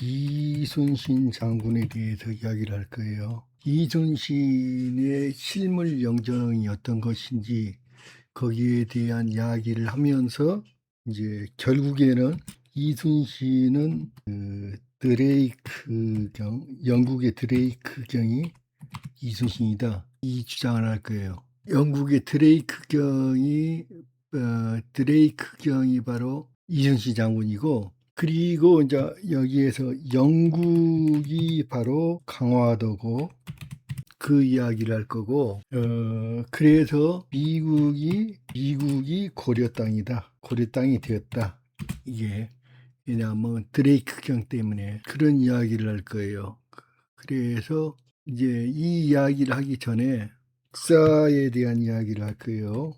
이순신 장군에 대해서 이야기를 할 거예요. 이순신의 실물 영정이 어떤 것인지 거기에 대한 이야기를 하면서 이제 결국에는 이순신은 드레이크경, 영국의 드레이크경이 이순신이다, 이 주장을 할 거예요. 영국의 드레이크경이 바로 이순신 장군이고, 그리고 이제 여기에서 영국이 바로 강화도고 그 이야기를 할 거고, 그래서 미국이 고려 땅이다, 고려 땅이 되었다. 이게 왜냐하면 드레이크경 때문에 그런 이야기를 할 거예요. 그래서 이제 이 이야기를 하기 전에 역사에 대한 이야기를 할 거예요.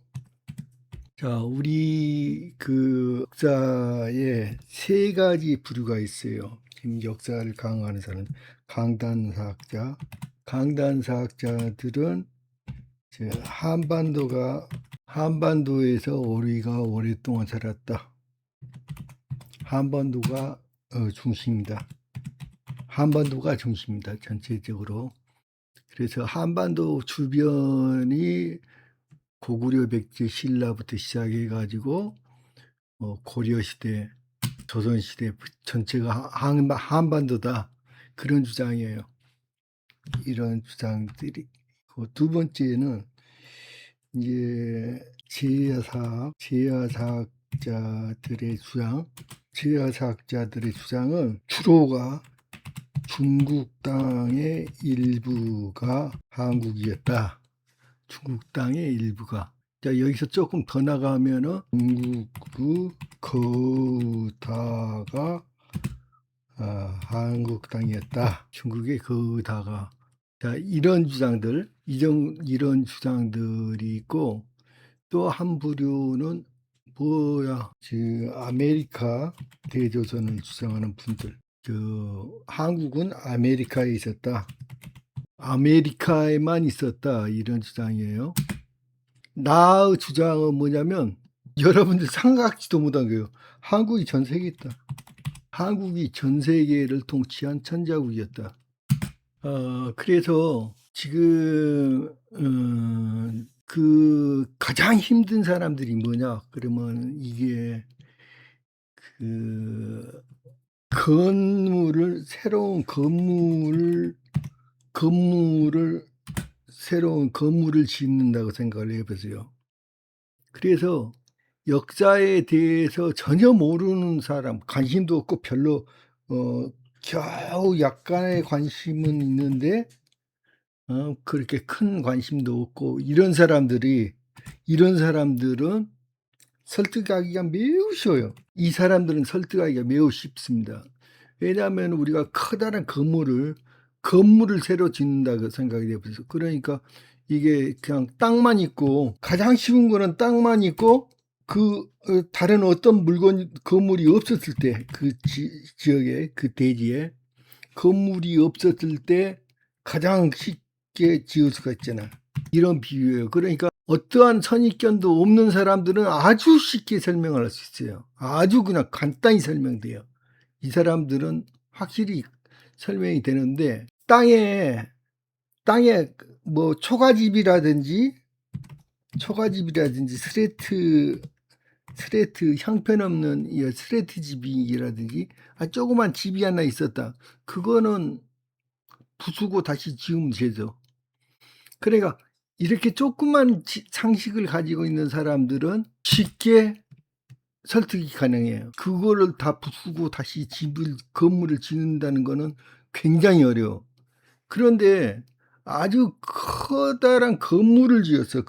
자, 우리 그 역사에 세 가지 부류가 있어요. 지금 역사를 강화하는 사람, 강단사학자. 강단사학자들은 이제 한반도에서 우리가 오랫동안 살았다. 한반도가 중심이다. 한반도가 중심이다, 전체적으로. 그래서 한반도 주변이 고구려 백제 신라부터 시작해 가지고 고려시대, 조선시대 전체가 한반도다, 그런 주장이에요. 이런 주장들이. 두 번째는 이제 제야사학자들의 주장은 주로가 중국 땅의 일부가 한국이었다. 중국 땅의 일부가. 자, 여기서 조금 더 나가면은 중국의 거다가 한국 땅이었다. 중국의 거다가. 자, 이런 주장들, 이런 주장들이 있고, 또 한 부류는 아메리카 대조선을 주장하는 분들. 한국은 아메리카에 있었다, 아메리카에만 있었다, 이런 주장이에요. 나의 주장은 뭐냐면, 여러분들 생각지도 못한 거예요. 한국이 전 세계에 있다. 한국이 전 세계를 통치한 천자국이었다. 그래서 지금 그 가장 힘든 사람들이 뭐냐 그러면, 이게 그 새로운 건물을 짓는다고 생각을 해보세요. 그래서 역사에 대해서 전혀 모르는 사람, 관심도 없고 별로 겨우 약간의 관심은 있는데 그렇게 큰 관심도 없고, 이런 사람들은 설득하기가 매우 쉬워요. 이 사람들은 설득하기가 매우 쉽습니다. 왜냐하면 우리가 커다란 건물을 새로 짓는다고 생각이 해보세요. 그러니까 이게 그냥 땅만 있고, 가장 쉬운 거는 땅만 있고, 다른 어떤 건물이 없었을 때, 그 지역에, 그 대지에 건물이 없었을 때 가장 쉽게 지을 수가 있잖아. 이런 비유예요. 그러니까 어떠한 선입견도 없는 사람들은 아주 쉽게 설명을 할 수 있어요. 아주 그냥 간단히 설명돼요. 이 사람들은 확실히 설명이 되는데, 땅에 뭐 초가집이라든지 스레트 형편없는 이 스레트 집이라든지 조그만 집이 하나 있었다, 그거는 부수고 다시 지으면 되죠. 그러니까 이렇게 조그만 상식을 가지고 있는 사람들은 쉽게 설득이 가능해요. 그거를 다 부수고 다시 건물을 짓는다는 거는 굉장히 어려워. 그런데 아주 커다란 건물을 지었어.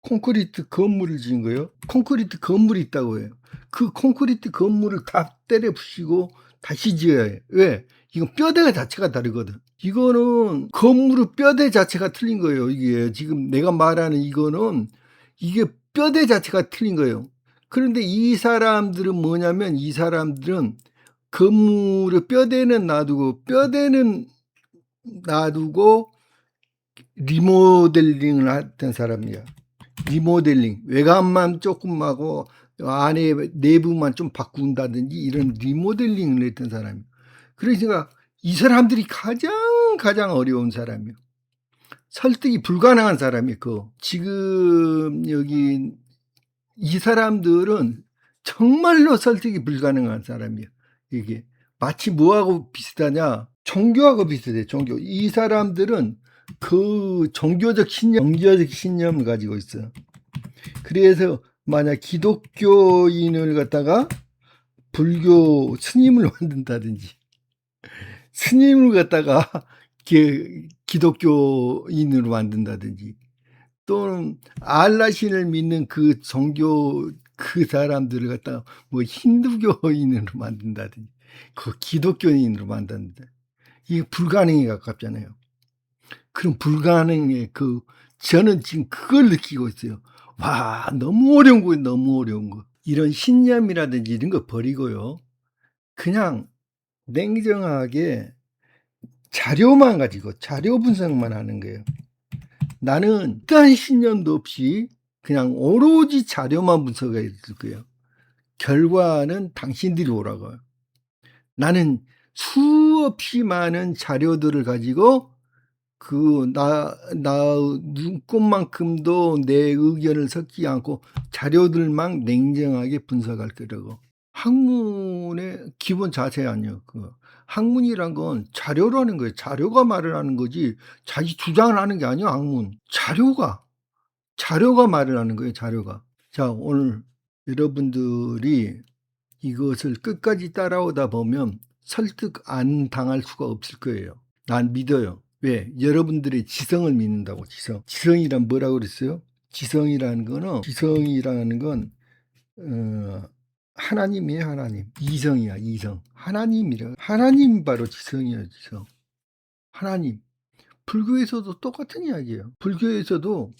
콘크리트 건물을 지은 거예요. 콘크리트 건물이 있다고 해요. 그 콘크리트 건물을 다 때려 부시고 다시 지어야 해. 왜? 이건 뼈대 자체가 다르거든. 이거는 건물의 뼈대 자체가 틀린 거예요. 이게 지금 내가 말하는 이게 뼈대 자체가 틀린 거예요. 그런데 이 사람들은 뭐냐면, 이 사람들은 건물의 뼈대는 놔두고 리모델링을 했던 사람이야. 리모델링, 외관만 조금 하고 안에 내부만 좀 바꾼다든지, 이런 리모델링을 했던 사람이야. 그러니까 이 사람들이 가장 어려운 사람이에요. 설득이 불가능한 사람이 지금 여기 이 사람들은 정말로 설득이 불가능한 사람이에요. 이게 마치 뭐하고 비슷하냐? 종교하고 비슷해. 종교. 이 사람들은 종교적 신념을 가지고 있어요. 그래서 만약 기독교인을 갖다가 불교 스님을 만든다든지, 스님을 갖다가 기독교인으로 만든다든지, 또는 알라신을 믿는 그 종교 그 사람들을 갖다가 뭐 힌두교인으로 만든다든지, 기독교인으로 만든다. 이게 불가능에 가깝잖아요. 그럼 불가능에 저는 지금 그걸 느끼고 있어요. 와, 너무 어려운 거예요. 너무 어려운 거. 이런 신념이라든지 이런 거 버리고요. 그냥 냉정하게 자료만 가지고 자료 분석만 하는 거예요. 나는 어떠한 신념도 없이 그냥 오로지 자료만 분석해 줄 거예요. 결과는 당신들이 오라고요. 나는 수없이 많은 자료들을 가지고 눈꼽만큼도 내 의견을 섞지 않고 자료들만 냉정하게 분석할 거라고. 학문의 기본 자세 아니에요. 학문이란 건 자료라는 거예요. 자료가 말을 하는 거지 자기 주장을 하는 게 아니야. 학문. 자료가 말을 하는 거예요. 자료가. 자, 오늘 여러분들이 이것을 끝까지 따라오다 보면 설득 안 당할 수가 없을 거예요. 난 믿어요. 왜? 여러분들의 지성을 믿는다고. 지성이란 뭐라고 그랬어요? 지성이라는 건 하나님이에요. 하나님. 이성이야. 이성. 하나님 바로 지성이에요. 지성. 하나님. 불교에서도 똑같은 이야기예요. 불교에서도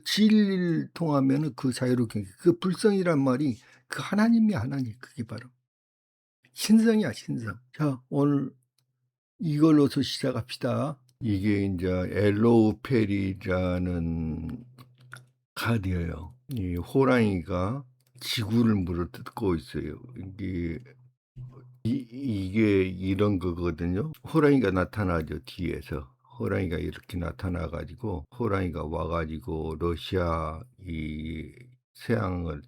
진리를 통하면은 자유롭게 불성이란 말이 하나님이 하나님. 그게 바로 신성이야. 신성. 자, 오늘 이걸로서 시작합시다. 이게 이제 엘로우 페리라는 카드예요. 이 호랑이가 지구를 물어뜯고 있어요. 이게 이런 거거든요. 호랑이가 나타나죠. 뒤에서. 호랑이가 이렇게 나타나 가지고 호랑이가 와 가지고 러시아 이 서양을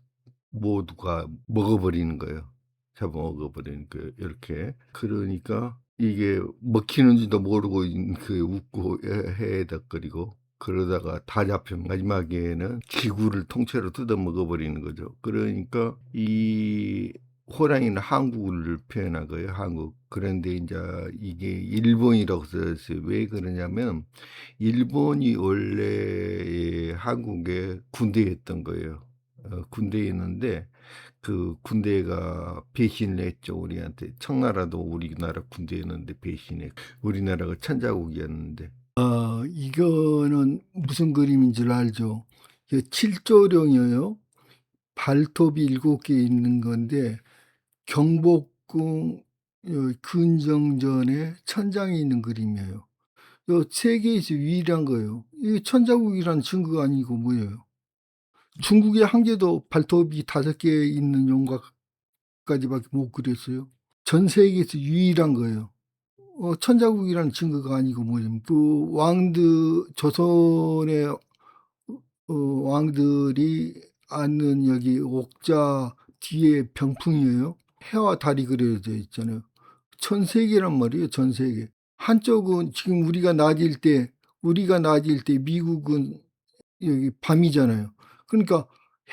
모두가 먹어버리는 거예요. 잡아먹어버리는 거예요. 이렇게. 그러니까 이게 먹히는지도 모르고 웃고 해덕거리고 그러다가 다 잡혀 마지막에는 지구를 통째로 뜯어먹어버리는 거죠. 그러니까 이 호랑이는 한국을 표현한 거예요. 한국. 그런데 이제 이게 일본이라고 써졌어요. 왜 그러냐면 일본이 원래 한국의 군대였던 거예요. 군대였는데 그 군대가 배신을 했죠. 우리한테. 청나라도 우리나라 군대였는데 배신해. 우리나라가 천자국이었는데. 이거는 무슨 그림인 줄 알죠? 7조령이에요. 발톱이 7개 있는 건데 경복궁 근정전에 천장에 있는 그림이에요. 세계에서 유일한 거예요. 이게 천자국이란 증거가 아니고 뭐예요? 중국의 한 개도 발톱이 5개 있는 용각까지밖에 못 그렸어요. 전 세계에서 유일한 거예요. 천자국이라는 증거가 아니고 뭐냐면 조선의 왕들이 앉는 여기 옥자 뒤에 병풍이에요. 해와 달이 그려져 있잖아요. 전 세계란 말이에요. 전 세계. 한쪽은 지금 우리가 낮일 때 미국은 여기 밤이잖아요. 그러니까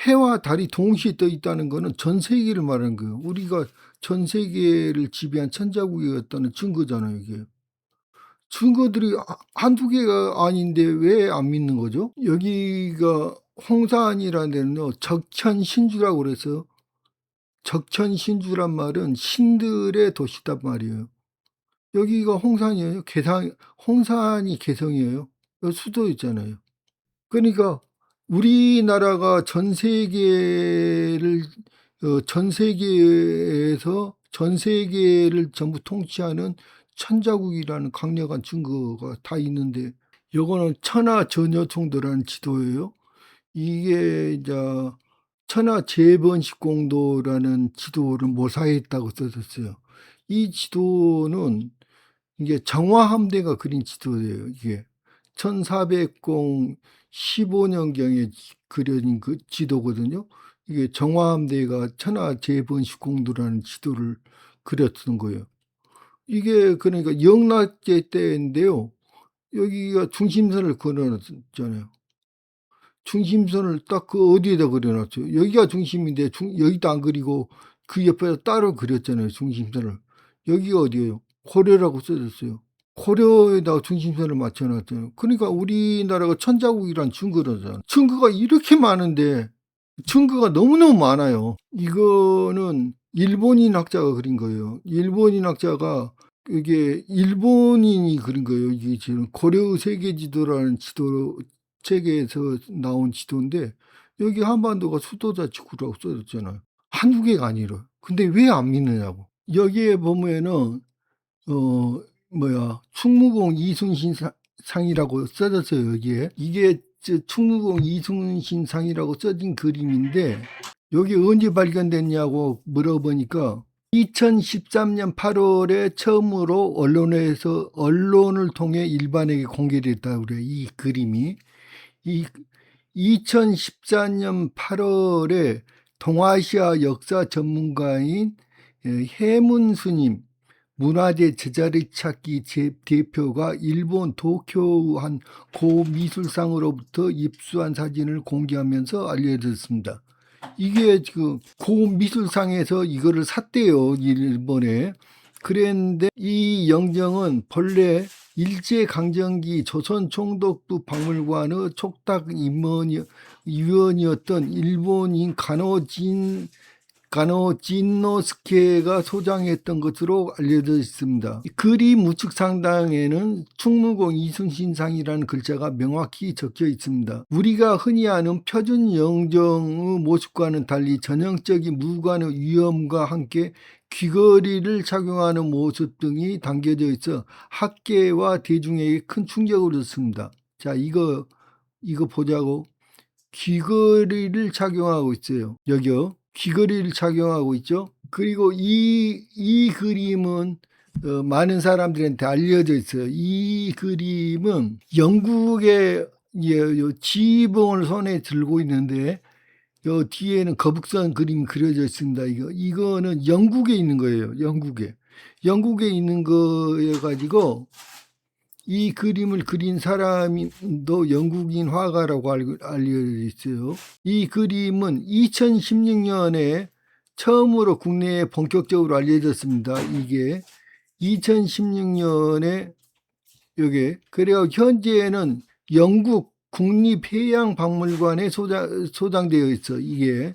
해와 달이 동시에 떠 있다는 거는 전 세계를 말하는 거예요. 우리가 전 세계를 지배한 천자국이었다는 증거잖아요, 이게. 증거들이 한두 개가 아닌데 왜 안 믿는 거죠? 여기가 홍산이라는 데는요, 적천신주라고 그래서 적천신주란 말은 신들의 도시단 말이에요. 여기가 홍산이에요. 홍산이 개성이에요. 여기 수도 있잖아요. 그러니까 우리나라가 전 세계에서 전 세계를 전부 통치하는 천자국이라는 강력한 증거가 다 있는데 요거는 천하전여통도라는 지도예요. 이게 이제 천하재번식공도라는 지도를 모사했다고 써졌어요. 이 지도는 이게 정화함대가 그린 지도예요. 이게 1415년경에 그려진 그 지도거든요. 이게 정화함대가 천하재번식공도라는 지도를 그렸던 거예요. 이게 그러니까 영락제 때인데요. 여기가 중심선을 그려놨잖아요. 중심선을 딱 그 어디에다 그려놨죠. 여기가 중심인데 여기도 안 그리고 그 옆에다 따로 그렸잖아요. 중심선을. 여기가 어디예요? 고려라고 써졌어요. 고려에다가 중심선을 맞춰놨잖아요. 그러니까 우리나라가 천자국이란 증거잖아요. 증거가 이렇게 많은데 증거가 너무너무 많아요. 이거는 일본인 학자가 그린 거예요. 일본인 학자가 이게 일본인이 그린 거예요. 이게 지금 고려 세계지도라는 지도 책에서 나온 지도인데 여기 한반도가 수도자치구라고 써졌잖아요. 한국애가 아니라. 근데 왜 안 믿느냐고. 여기에 보면은 충무공 이순신 상이라고 써졌어요. 여기에. 이게 충무공 이순신 상이라고 써진 그림인데 여기 언제 발견됐냐고 물어보니까 2013년 8월에 처음으로 언론을 통해 일반에게 공개됐다고 그래요. 이 그림이. 이 2014년 8월에 동아시아 역사 전문가인 해문 스님 문화재 제자리 찾기 대표가 일본 도쿄 한 고미술상으로부터 입수한 사진을 공개하면서 알려졌습니다. 이게 지금 고미술상에서 이거를 샀대요, 일본에. 그랬는데 이 영정은 본래 일제강점기 조선총독부 박물관의 촉탁 위원이었던 일본인 가노진노스케가 소장했던 것으로 알려져 있습니다. 그림 우측 상단에는 충무공 이순신상이라는 글자가 명확히 적혀 있습니다. 우리가 흔히 아는 표준 영정의 모습과는 달리 전형적인 무관의 위엄과 함께 귀걸이를 착용하는 모습 등이 담겨져 있어 학계와 대중에게 큰 충격을 줬습니다. 자, 이거 보자고. 귀걸이를 착용하고 있어요. 여기요. 귀걸이를 착용하고 있죠. 그리고 이 그림은 많은 사람들한테 알려져 있어요. 이 그림은 영국의 지휘봉을 손에 들고 있는데 요 뒤에는 거북선 그림이 그려져 있습니다. 이거는 영국에 있는 거예요. 영국에 있는 거여 가지고 이 그림을 그린 사람도 영국인 화가라고 알려져 있어요. 이 그림은 2016년에 처음으로 국내에 본격적으로 알려졌습니다. 이게 2016년에 여기 그래요. 현재는 영국 국립해양박물관에 소장되어 있어. 이게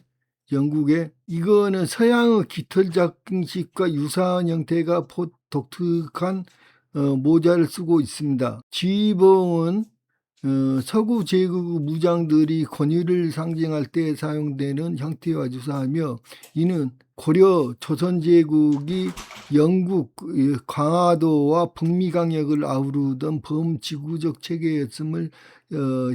영국에 이거는 서양의 깃털 장식과 유사한 형태가 독특한 모자를 쓰고 있습니다. 지휘봉은 서구 제국 무장들이 권위를 상징할 때 사용되는 형태와 유사하며 이는 고려 조선제국이 영국 강화도와 북미 강역을 아우르던 범지구적 체계였음을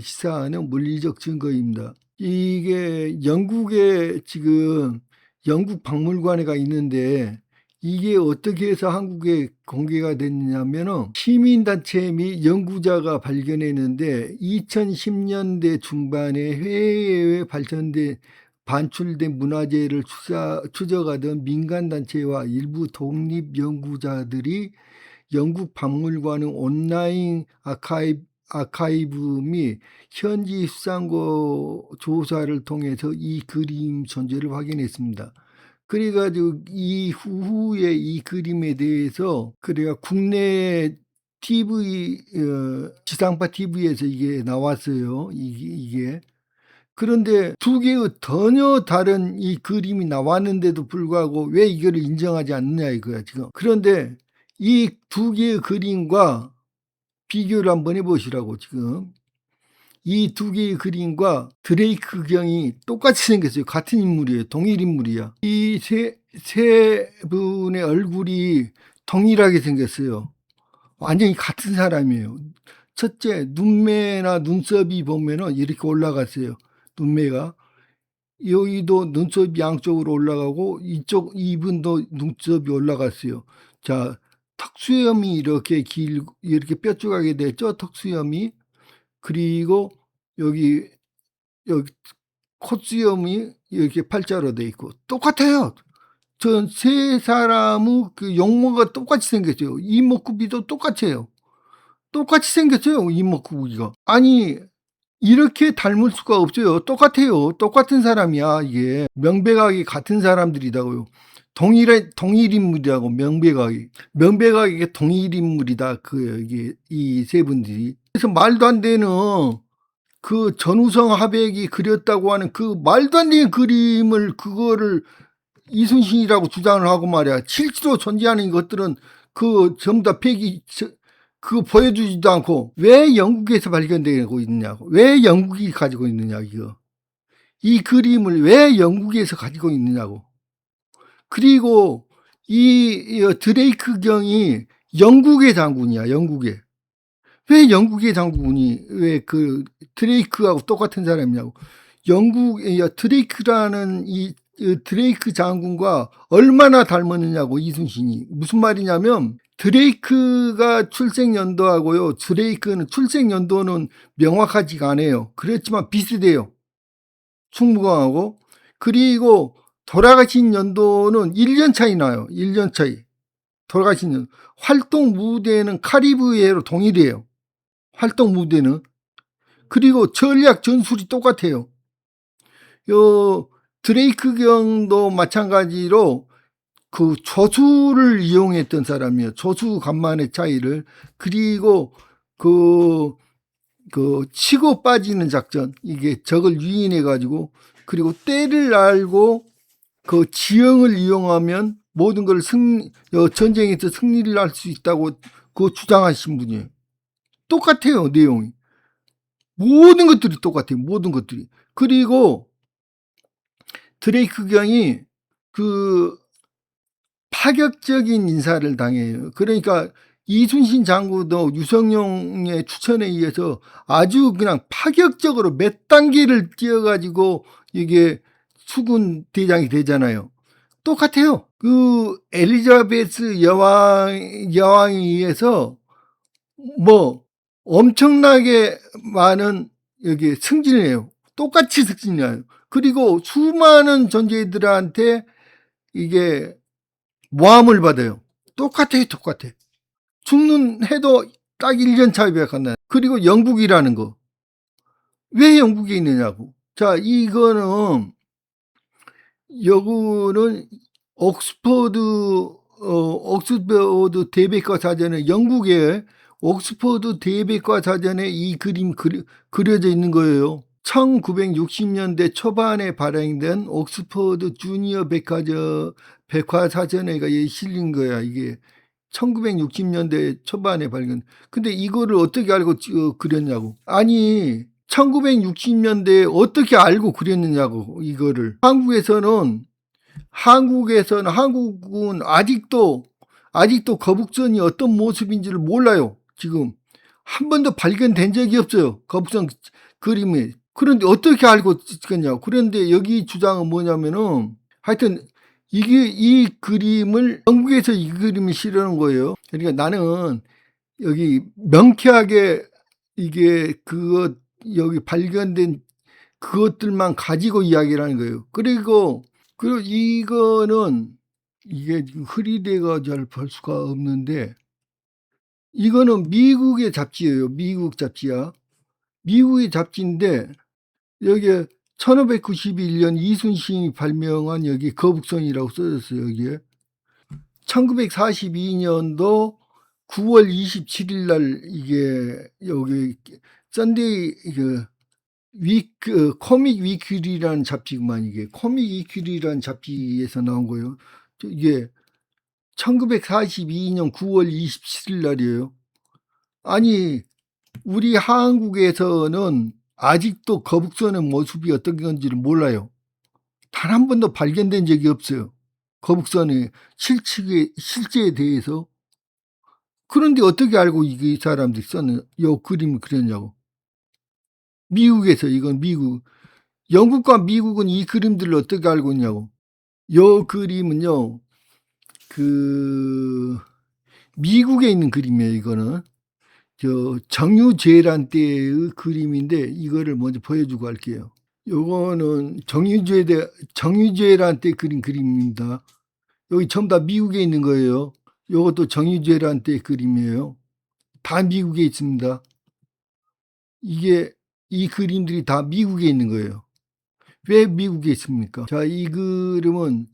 시사하는 물리적 증거입니다. 이게 영국에 지금 영국 박물관에가 있는데 이게 어떻게 해서 한국에 공개가 됐냐면은 시민단체 및 연구자가 발견했는데 2010년대 중반에 해외에 반출된 문화재를 추적하던 민간단체와 일부 독립연구자들이 영국 박물관의 온라인 아카이브 및 현지 수상고 조사를 통해서 이 그림 존재를 확인했습니다. 그래가지고 이 후에 이 그림에 대해서 그래가 국내 TV 지상파 TV에서 이게 나왔어요. 이게 그런데 두 개의 전혀 다른 이 그림이 나왔는데도 불구하고 왜 이거를 인정하지 않느냐 이거야 지금. 그런데 이 두 개의 그림과 비교를 한번 해보시라고 지금. 이 두 개의 그림과 드레이크 경이 똑같이 생겼어요. 같은 인물이에요. 동일 인물이야. 이 세 분의 얼굴이 동일하게 생겼어요. 완전히 같은 사람이에요. 첫째, 눈매나 눈썹이 보면은 이렇게 올라갔어요. 눈매가. 여기도 눈썹이 양쪽으로 올라가고 이쪽 이분도 눈썹이 올라갔어요. 자, 턱수염이 이렇게 길고 이렇게 뾰족하게 됐죠, 턱수염이. 그리고 여기 콧수염이 이렇게 팔자로 돼 있고 똑같아요. 전 세 사람의 그 용모가 똑같이 생겼어요. 이목구비도 똑같아요. 똑같이 생겼어요, 이목구비가. 아니 이렇게 닮을 수가 없어요. 똑같아요. 똑같은 사람이야 이게. 명백하게 같은 사람들이다고요. 동일 인물이라고. 명백하게 동일 인물이다. 그 이게 이 세 분들이. 그래서 말도 안 되는 그 전우성 화백이 그렸다고 하는 그 말도 안 되는 그림을 그거를 이순신이라고 주장을 하고 말이야. 실제로 존재하는 것들은 그 전부 다 그거 보여주지도 않고 왜 영국에서 발견되고 있느냐고. 왜 영국이 가지고 있느냐 이거. 이 그림을 왜 영국에서 가지고 있느냐고. 그리고 이 드레이크 경이 영국의 장군이야. 영국의. 왜 영국의 장군이 왜 그 드레이크하고 똑같은 사람이냐고. 드레이크라는 이 드레이크 장군과 얼마나 닮았느냐고 이순신이. 무슨 말이냐면 드레이크가 출생 연도하고요. 드레이크는 출생 연도는 명확하지가 않아요. 그렇지만 비슷해요. 충무공하고. 그리고 돌아가신 연도는 1년 차이 나요. 1년 차이. 돌아가신 연. 활동 무대는 카리브해로 동일해요. 활동 무대는. 그리고 전략 전술이 똑같아요. 요 드레이크 경도 마찬가지로 그 조수를 이용했던 사람이에요. 조수 간만의 차이를. 그리고 그 치고 빠지는 작전, 이게 적을 유인해 가지고, 그리고 때를 알고 그 지형을 이용하면 모든 걸 전쟁에서 승리를 할 수 있다고 그 주장하신 분이에요. 똑같아요, 내용이. 모든 것들이 똑같아요. 모든 것들이. 그리고 드레이크 경이 그 파격적인 인사를 당해요. 그러니까 이순신 장군도 유성룡의 추천에 의해서 아주 그냥 파격적으로 몇 단계를 뛰어가지고 이게 수군 대장이 되잖아요. 똑같아요. 그 엘리자베스 여왕에 의해서 뭐 엄청나게 많은 여기 승진을 해요. 똑같이 승진해요. 그리고 수많은 존재들한테 이게 모함을 받아요. 똑같아요, 똑같아. 죽는 해도 딱 1년 차이밖에 안 나요. 그리고 영국이라는 거. 왜 영국에 있느냐고. 자, 이거는, 여기는 옥스퍼드 대백과 사전에, 영국의 옥스퍼드 대백과 사전에 이 그림 그려져 있는 거예요. 1960년대 초반에 발행된 옥스퍼드 주니어 백과사전에 실린 거야, 이게. 1960년대 초반에 발견. 근데 이거를 어떻게 알고 그렸냐고. 아니, 1960년대에 어떻게 알고 그렸느냐고, 이거를. 한국은 아직도 거북선이 어떤 모습인지를 몰라요, 지금. 한 번도 발견된 적이 없어요, 거북선 그림이. 그런데 어떻게 알고 찍었냐고. 그런데 여기 주장은 뭐냐면은 하여튼 이 그림을 영국에서 이 그림을 실어놓은 거예요. 그러니까 나는 여기 명쾌하게 이게 여기 발견된 그것들만 가지고 이야기를 하는 거예요. 그리고 이거는 이게 흐리대가 잘 볼 수가 없는데 이거는 미국의 잡지예요. 미국 잡지야. 미국의 잡지인데 여기에 1591년 이순신이 발명한 여기 거북선이라고 써졌어요. 여기에 1942년도 9월 27일 날 이게 여기 썬데이 코믹 위클리라는 잡지구만. 이게 코믹 위클리라는 잡지에서 나온 거예요. 이게 1942년 9월 27일 날이에요. 아니 우리 한국에서는 아직도 거북선의 모습이 어떤 건지를 몰라요. 단 한 번도 발견된 적이 없어요. 거북선의 실제에 대해서. 그런데 어떻게 알고 이 사람들이 요 그림을 그렸냐고. 미국에서, 이건 미국. 영국과 미국은 이 그림들을 어떻게 알고 있냐고. 요 그림은요, 그 미국에 있는 그림이에요. 이거는 정유재란 때의 그림인데 이거를 먼저 보여주고 할게요. 요거는 정유재란 때 그린 그림입니다. 여기 전부 다 미국에 있는 거예요. 요것도 정유재란 때 그림이에요. 다 미국에 있습니다. 이 그림들이 다 미국에 있는 거예요. 왜 미국에 있습니까? 자, 이 그림은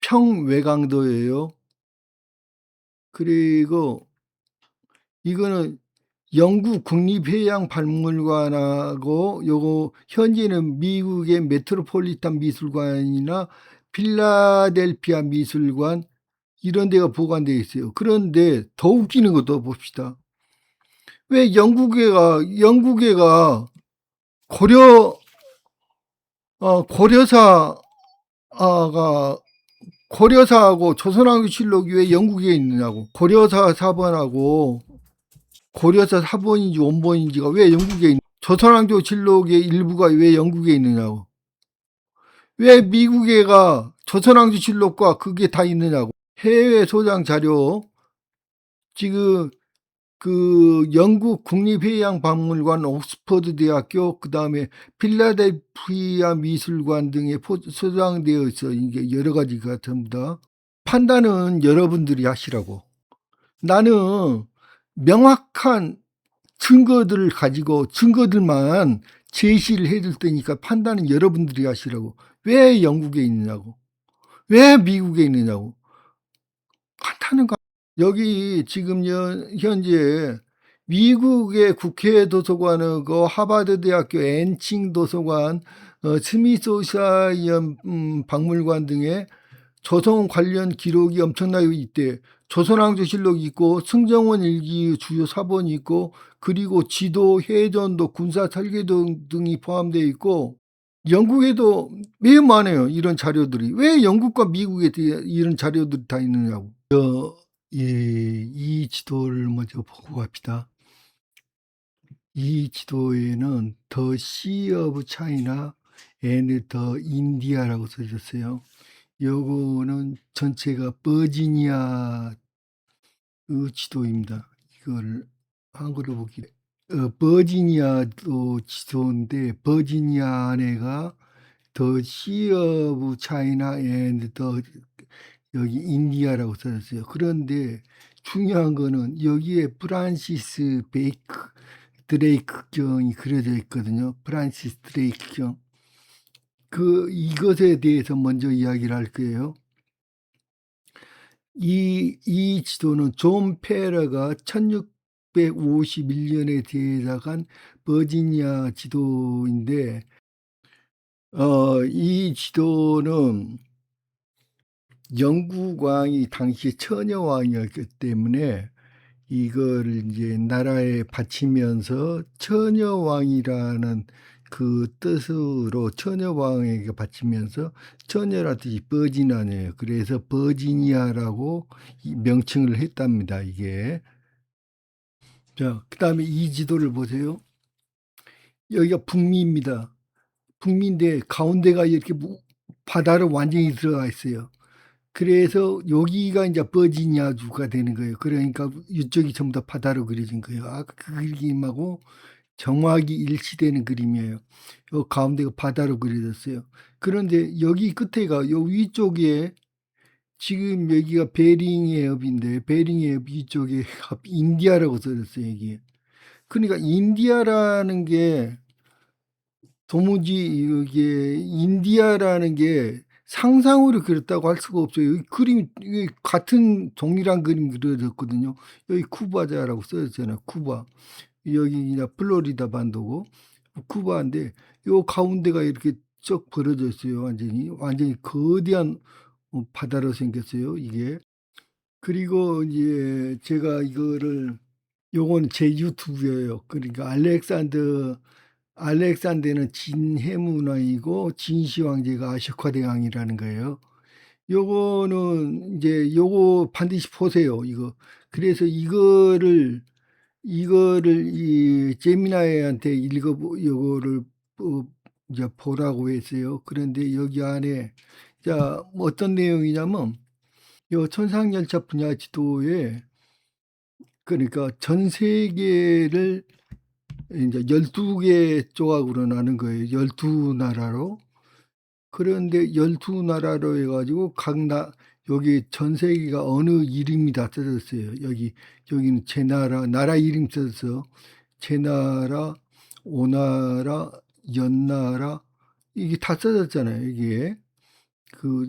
평외강도예요. 그리고 이거는 영국 국립해양박물관하고 요거 현재는 미국의 메트로폴리탄 미술관이나 필라델피아 미술관 이런 데가 보관되어 있어요. 그런데 더 웃기는 것도 봅시다. 왜 영국애가 고려사가 고려사하고 조선왕조실록이 왜 영국에 있느냐고. 고려사 사본하고 고려사 사본인지 원본인지가 왜 영국에 있는, 조선왕조실록의 일부가 왜 영국에 있느냐고. 왜 미국에가 조선왕조실록과 그게 다 있느냐고. 해외 소장 자료 지금 그 영국 국립해양박물관, 옥스퍼드 대학교, 그 다음에 필라델피아 미술관 등에 소장되어 있어. 이게 여러 가지가 전부 다. 판단은 여러분들이 하시라고. 나는 명확한 증거들을 가지고 증거들만 제시를 해줄 테니까 판단은 여러분들이 하시라고. 왜 영국에 있느냐고. 왜 미국에 있느냐고. 판단은 여기 지금 현재 미국의 국회 도서관하고 하버드 대학교 앤칭 도서관, 스미소사이언 박물관 등의 조선 관련 기록이 엄청나게 있대. 조선왕조실록이 있고 승정원 일기 주요 사본이 있고 그리고 지도, 해전도, 군사 설계도 등이 포함되어 있고 영국에도 매우 많아요. 이런 자료들이. 왜 영국과 미국에 이런 자료들이 다 있느냐고. 이 지도를 먼저 보고 갑시다. 이 지도에는 The Sea of China and the India라고 써졌어요. 요거는 전체가 버지니아 지도입니다. 이걸 한글로 보기 버지니아도 지도인데 버지니아 안에가 The Sea of China and the 여기 인디아라고 써졌어요. 그런데 중요한 거는 여기에 프란시스 드레이크 경이 그려져 있거든요. 프란시스 드레이크 경. 이것에 대해서 먼저 이야기를 할 거예요. 이 지도는 존 페러가 1651년에 제작한 버지니아 지도인데, 이 지도는 영국 왕이 당시 처녀 왕이었기 때문에 이거를 이제 나라에 바치면서 처녀 왕이라는 그 뜻으로 처녀 왕에게 바치면서 처녀라 뜻이 버지니아예요. 그래서 버지니아라고 명칭을 했답니다. 이게. 자, 그다음에 이 지도를 보세요. 여기가 북미입니다. 북미인데 가운데가 이렇게 바다로 완전히 들어가 있어요. 그래서 여기가 이제 버지니아주가 되는 거예요. 그러니까 이쪽이 전부 다 바다로 그려진 거예요. 아까 그 그림하고 정확히 일치되는 그림이에요. 요 가운데가 바다로 그려졌어요. 그런데 여기 끝에가 요 위쪽에 지금 여기가 베링 해협인데 베링 해협 이쪽에 인디아라고 써졌어요. 여기. 그러니까 인디아라는 게 도무지 이게 인디아라는 게 상상으로 그렸다고 할 수가 없어요. 이 그림이 이게 같은 동일한 그림 그려졌거든요. 여기 쿠바자라고 써졌잖아요. 쿠바. 여기 그냥 플로리다 반도고 쿠바인데 요 가운데가 이렇게 쭉 벌어져 있어요. 완전히 거대한 바다로 생겼어요. 이게. 그리고 이제 제가 이거를 요건 제 유튜브예요. 그러니까 알렉산더는 진해문왕이고 진시 황제가 아쇼카대왕이라는 거예요. 요거는 이제 요거 반드시 보세요. 이거. 그래서 이거를 이 제미나이한테 요거를 이제 보라고 했어요. 그런데 여기 안에 자 어떤 내용이냐면 요 천상열차 분야 지도에 그러니까 전 세계를 인제 12개 조각으로 나눈 거예요, 12 나라로. 그런데 12 나라로 해 가지고 각 여기 전 세계가 어느 이름이 다 써졌어요. 여기는 제 나라 이름 써서 제 나라, 오나라, 연나라 이게 다 써졌잖아요, 이게.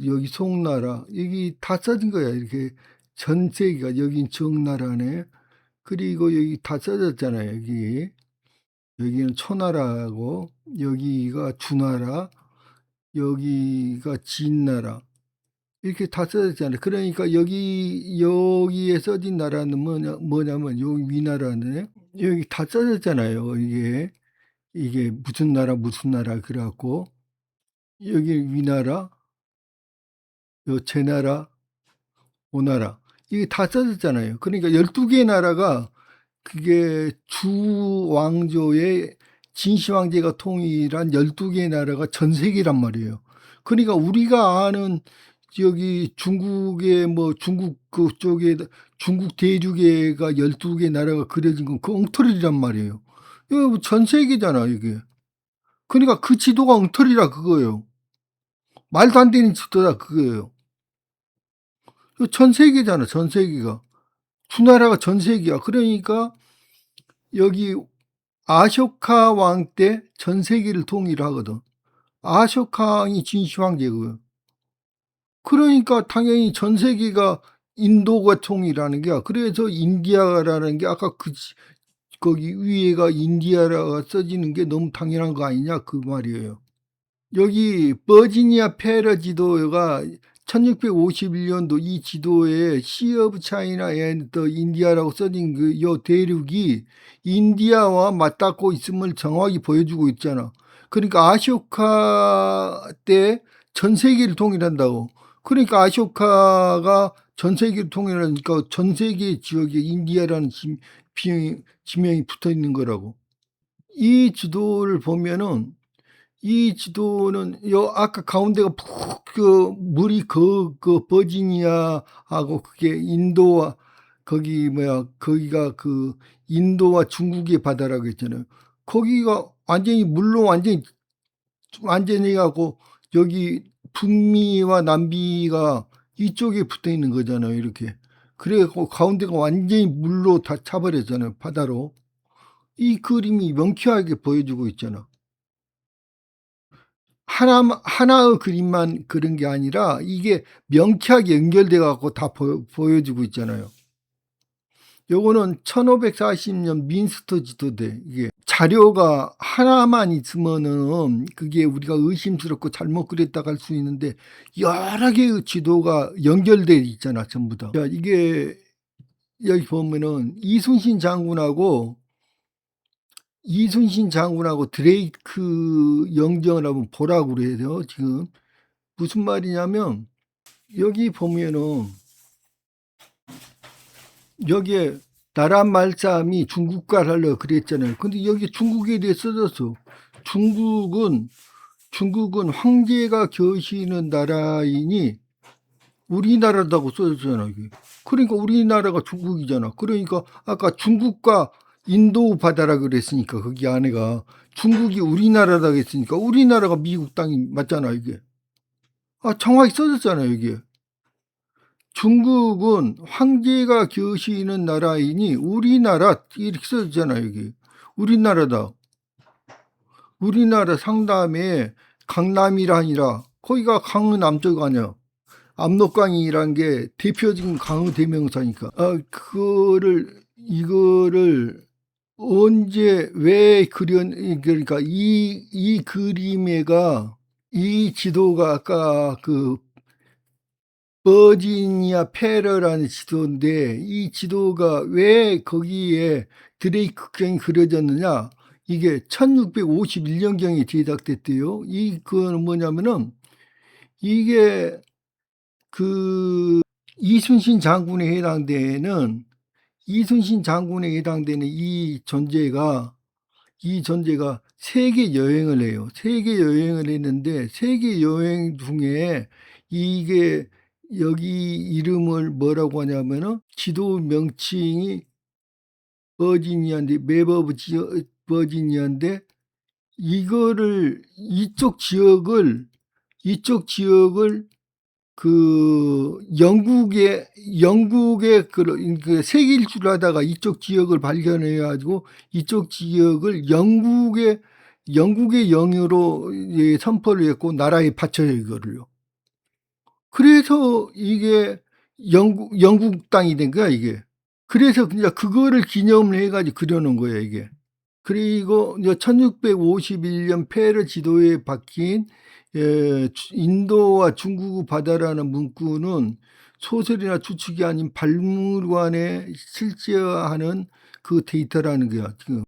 여기 송나라 여기 다 써진 거야. 이렇게 전 세계가 여긴 정나라네. 그리고 여기 다 써졌잖아요, 여기. 여기는 초나라고 여기가 주나라, 여기가 진나라 이렇게 다 써졌잖아요. 그러니까 여기에 써진 나라는 뭐냐면 여기 위나라네. 여기 다 써졌잖아요. 이게 무슨 나라 그래 갖고 여기 위나라, 요 제나라, 오나라 이게 다 써졌잖아요. 그러니까 12개 나라가 그게 주 왕조의 진시 황제가 통일한 12개 나라가 전 세계란 말이에요. 그러니까 우리가 아는 여기 중국의 중국 그쪽에 중국 대륙에가 12개 나라가 그려진 건 그 엉터리란 말이에요. 이거 전 세계잖아, 이게. 그러니까 그 지도가 엉터리라 그거예요. 말도 안 되는 지도다 그거예요. 이거 전 세계잖아, 전 세계가. 두 나라가 전 세계야. 그러니까 여기 아쇼카 왕 때 전 세계를 통일하거든. 아쇼카 왕이 진시 황제고요. 그러니까 당연히 전 세계가 인도가 통일하는 게야. 그래서 인디아라는 게 아까 거기 위에가 인디아라가 써지는 게 너무 당연한 거 아니냐 그 말이에요. 여기 버지니아 페러 지도가 1651년도 이 지도에 시 오브 차이나 앤 더 인디아라고 써진 요 대륙이 인디아와 맞닿고 있음을 정확히 보여주고 있잖아. 그러니까 아쇼카 때 전 세계를 통일한다고. 그러니까 아쇼카가 전 세계를 통일하니까 전 세계 지역에 인디아라는 지명이 붙어 있는 거라고. 이 지도를 보면은 이 지도는 요 아까 가운데가 푹 물이 버지니아하고 그게 인도와 거기가 인도와 중국의 바다라고 했잖아요. 거기가 완전히 물로 완전히 하고 여기 북미와 남미가 이쪽에 붙어 있는 거잖아요, 이렇게. 그래 갖고 가운데가 완전히 물로 다 차버렸잖아요, 바다로. 이 그림이 명쾌하게 보여주고 있잖아. 하나의 그림만 그런 게 아니라 이게 명쾌하게 연결돼 갖고 다 보여주고 있잖아요. 요거는 1540년 민스터 지도대. 이게 자료가 하나만 있으면은 그게 우리가 의심스럽고 잘못 그렸다 할 수 있는데 여러 개의 지도가 연결돼 있잖아, 전부 다. 자, 이게 여기 보면은 이순신 장군하고 드레이크 영정을 한번 보라고 그래요. 지금 무슨 말이냐면 여기 보면은 여기에 나라 말싸움이 중국과 하려고 그랬잖아요. 근데 여기 중국에 대해 써졌어. 중국은 황제가 계시는 나라이니 우리나라다고 써졌잖아, 이게. 그러니까 우리나라가 중국이잖아. 그러니까 아까 중국과 인도 바다라 그랬으니까 거기 안에가 중국이 우리나라다 했으니까 우리나라가 미국 땅이 맞잖아, 이게. 정확히 써졌잖아요, 이게. 중국은 황제가 계시는 나라이니 우리나라 이렇게 써졌잖아요, 여기. 우리나라다. 우리나라 상담에 강남이라 아니라 거기가 강은 남쪽 아니야. 압록강이란 게 대표적인 강의 대명사니까. 이거를 언제 왜 그러니까 이 그림에가 이 지도가 아까 버지니아 페러라는 지도인데 이 지도가 왜 거기에 드레이크경이 그려졌느냐? 이게 1651년경에 제작됐대요. 그거는 뭐냐면은 이게 이순신 장군에 해당되는 이 존재가 세계 여행을 해요. 세계 여행을 했는데 세계 여행 중에 이게 여기 이름을 뭐라고 하냐면은 지도 명칭이 버지니아인데 맵 오브 버지니아인데 이거를 이쪽 지역을 그 영국의 그 세계 일주를 하다가 이쪽 지역을 발견해 가지고 이쪽 지역을 영국의 영유로 예 선포를 했고 나라에 바쳐요 이거를요. 그래서 이게 영국 땅이 된 거야 이게. 그래서 그냥 그거를 기념을 해 가지고 그려 놓은 거예요 이게. 그리고 이제 1651년 페르 지도에 박힌 인도와 중국 바다라는 문구는 소설이나 추측이 아닌 박물관에 실제화하는 그 데이터라는 거야 지금.